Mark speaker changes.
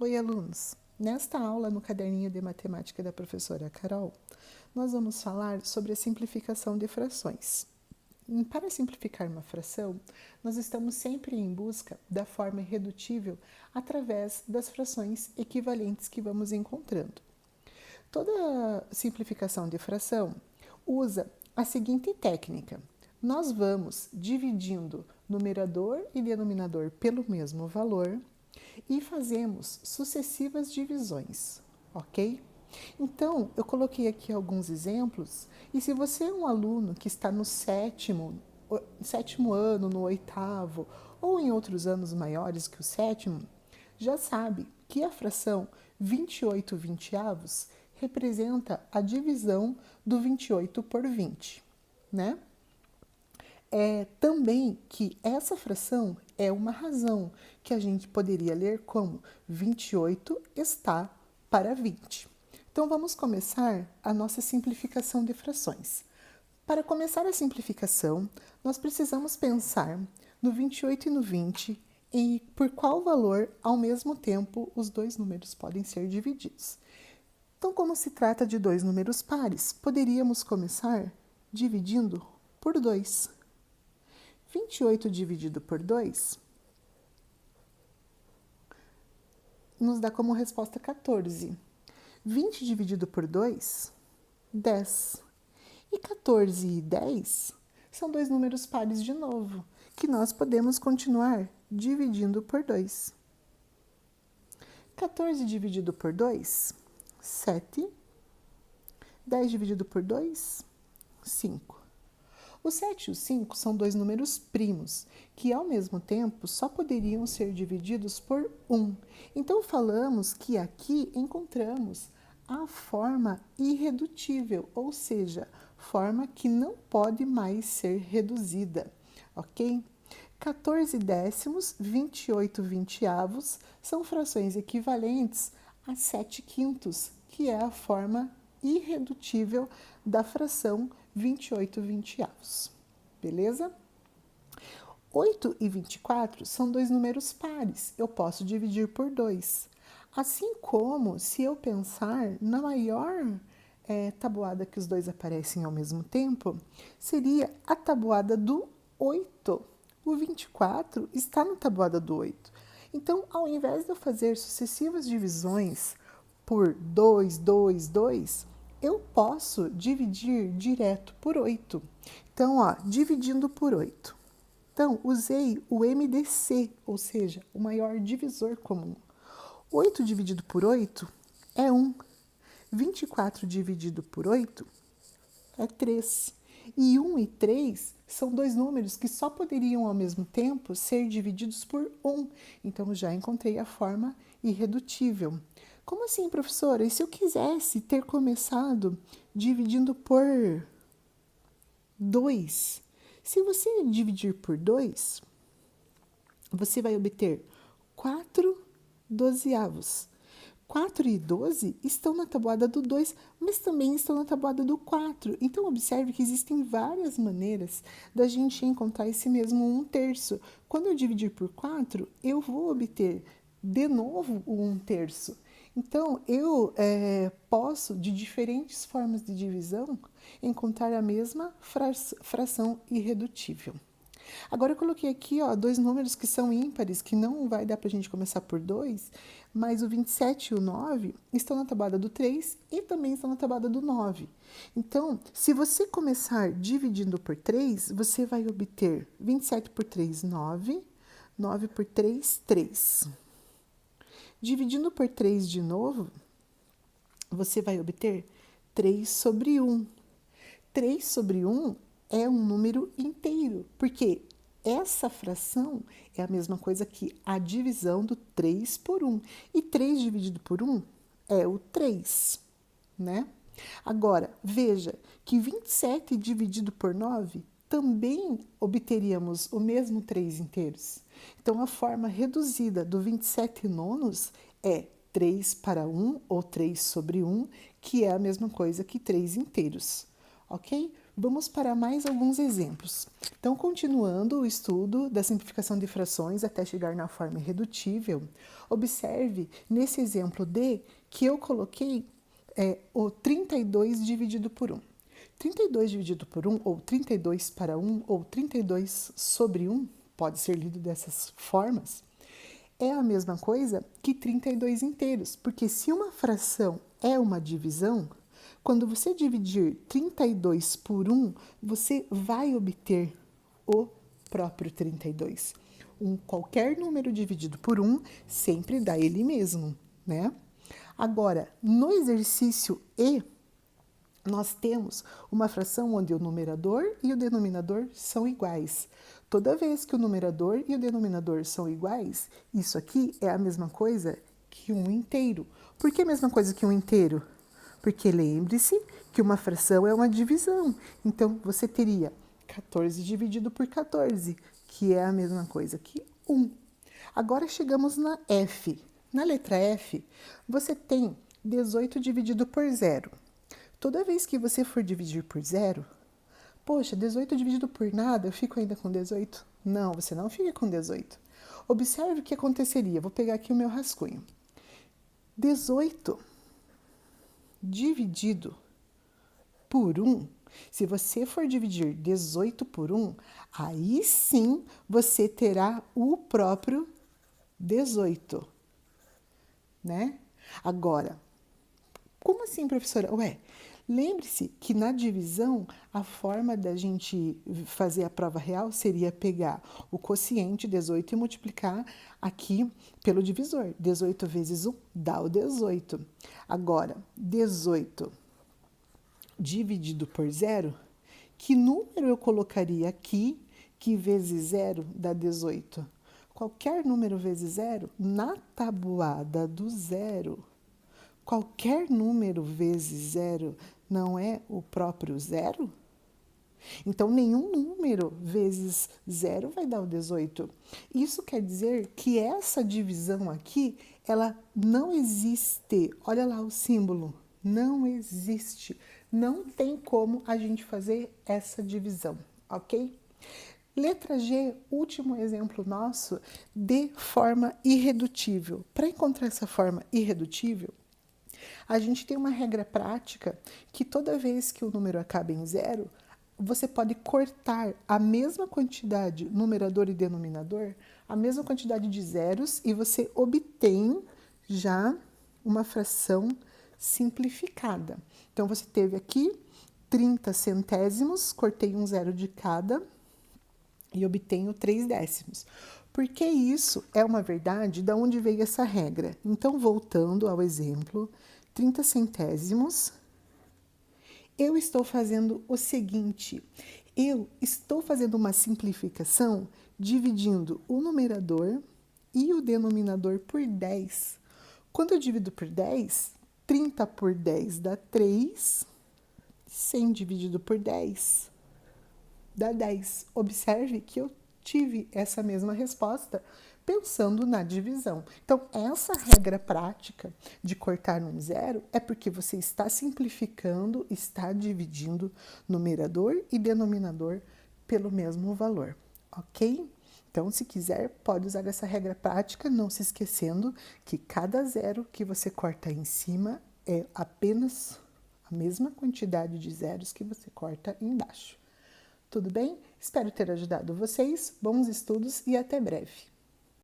Speaker 1: Oi, alunos! Nesta aula, no caderninho de matemática da professora Carol, nós vamos falar sobre a simplificação de frações. Para simplificar uma fração, nós estamos sempre em busca da forma irredutível através das frações equivalentes que vamos encontrando. Toda simplificação de fração usa a seguinte técnica. Nós vamos dividindo numerador e denominador pelo mesmo valor e fazemos sucessivas divisões, ok? Então, eu coloquei aqui alguns exemplos, e se você é um aluno que está no sétimo ano, no oitavo, ou em outros anos maiores que o sétimo, já sabe que a fração 28 vinteavos representa a divisão do 28 por 20, né? Também que essa fração é uma razão que a gente poderia ler como 28 está para 20. Então, vamos começar a nossa simplificação de frações. Para começar a simplificação, nós precisamos pensar no 28 e no 20 e por qual valor, ao mesmo tempo, os dois números podem ser divididos. Então, como se trata de dois números pares, poderíamos começar dividindo por 2. 28 dividido por 2 nos dá como resposta 14. 20 dividido por 2, 10. E 14 e 10 são dois números pares de novo, que nós podemos continuar dividindo por 2. 14 dividido por 2, 7. 10 dividido por 2, 5. O 7 e o 5 são dois números primos, que ao mesmo tempo só poderiam ser divididos por 1. Então, falamos que aqui encontramos a forma irredutível, ou seja, forma que não pode mais ser reduzida, ok? 14 décimos, 28 vinteavos são frações equivalentes a 7 quintos, que é a forma irredutível da fração 28 vinteavos. Beleza? 8 e 24 são dois números pares. Eu posso dividir por 2. Assim como se eu pensar na maior tabuada que os dois aparecem ao mesmo tempo, seria a tabuada do 8. O 24 está na tabuada do 8. Então, ao invés de eu fazer sucessivas divisões por 2, 2, 2, eu posso dividir direto por 8. Então, dividindo por 8. Então, usei o MDC, ou seja, o maior divisor comum. 8 dividido por 8 é 1. 24 dividido por 8 é 3. E 1 e 3 são dois números que só poderiam ao mesmo tempo ser divididos por 1. Então, já encontrei a forma irredutível. Como assim, professora? E se eu quisesse ter começado dividindo por 2? Se você dividir por 2, você vai obter 4 dozeavos. 4 e 12 estão na tabuada do 2, mas também estão na tabuada do 4. Então, observe que existem várias maneiras da gente encontrar esse mesmo 1/3. Quando eu dividir por 4, eu vou obter de novo o 1/3. Então, eu posso, de diferentes formas de divisão, encontrar a mesma fração irredutível. Agora, eu coloquei aqui dois números que são ímpares, que não vai dar para a gente começar por 2, mas o 27 e o 9 estão na tabuada do 3 e também estão na tabuada do 9. Então, se você começar dividindo por 3, você vai obter 27 por 3, 9. 9 por 3, 3. Dividindo por 3 de novo, você vai obter 3 sobre 1. 3 sobre 1 é um número inteiro, porque essa fração é a mesma coisa que a divisão do 3 por 1. E 3 dividido por 1 é o 3, né? Agora, veja que 27 dividido por 9 também obteríamos o mesmo 3 inteiros. Então, a forma reduzida do 27 nonos é 3 para 1, ou 3 sobre 1, que é a mesma coisa que 3 inteiros, ok? Vamos para mais alguns exemplos. Então, continuando o estudo da simplificação de frações até chegar na forma irredutível, observe nesse exemplo D que eu coloquei o 32 dividido por 1. 32 dividido por 1, ou 32 para 1, ou 32 sobre 1, pode ser lido dessas formas, é a mesma coisa que 32 inteiros, porque se uma fração é uma divisão, quando você dividir 32 por 1, você vai obter o próprio 32. Qualquer número dividido por 1 sempre dá ele mesmo, né? Agora, no exercício E, nós temos uma fração onde o numerador e o denominador são iguais. Toda vez que o numerador e o denominador são iguais, isso aqui é a mesma coisa que um inteiro. Por que a mesma coisa que um inteiro? Porque lembre-se que uma fração é uma divisão. Então, você teria 14 dividido por 14, que é a mesma coisa que 1. Agora chegamos na F. Na letra F, você tem 18 dividido por 0. Toda vez que você for dividir por 0, poxa, 18 dividido por nada, eu fico ainda com 18? Não, você não fica com 18. Observe o que aconteceria. Vou pegar aqui o meu rascunho. 18 dividido por 1, se você for dividir 18 por 1, aí sim você terá o próprio 18, né? Agora, como assim, professora? Ué, lembre-se que na divisão, a forma da gente fazer a prova real seria pegar o quociente 18 e multiplicar aqui pelo divisor. 18 vezes 1 dá o 18. Agora, 18 dividido por 0, que número eu colocaria aqui que vezes 0 dá 18? Qualquer número vezes 0, na tabuada do 0, qualquer número vezes 0 não é o próprio 0? Então, nenhum número vezes 0 vai dar o 18. Isso quer dizer que essa divisão aqui, ela não existe. Olha lá o símbolo. Não existe. Não tem como a gente fazer essa divisão, ok? Letra G, último exemplo nosso de forma irredutível. Para encontrar essa forma irredutível, a gente tem uma regra prática que toda vez que o número acaba em 0, você pode cortar a mesma quantidade, numerador e denominador, a mesma quantidade de zeros e você obtém já uma fração simplificada. Então, você teve aqui 30 centésimos, cortei um zero de cada e obtenho 3 décimos. Porque isso é uma verdade, da onde veio essa regra? Então, voltando ao exemplo, 30 centésimos, eu estou fazendo o seguinte, eu estou fazendo uma simplificação dividindo o numerador e o denominador por 10. Quando eu divido por 10, 30 por 10 dá 3, 100 dividido por 10 dá 10. Observe que eu tive essa mesma resposta pensando na divisão. Então, essa regra prática de cortar um zero é porque você está simplificando, está dividindo numerador e denominador pelo mesmo valor, ok? Então, se quiser, pode usar essa regra prática, não se esquecendo que cada zero que você corta em cima é apenas a mesma quantidade de zeros que você corta embaixo. Tudo bem? Espero ter ajudado vocês. Bons estudos e até breve.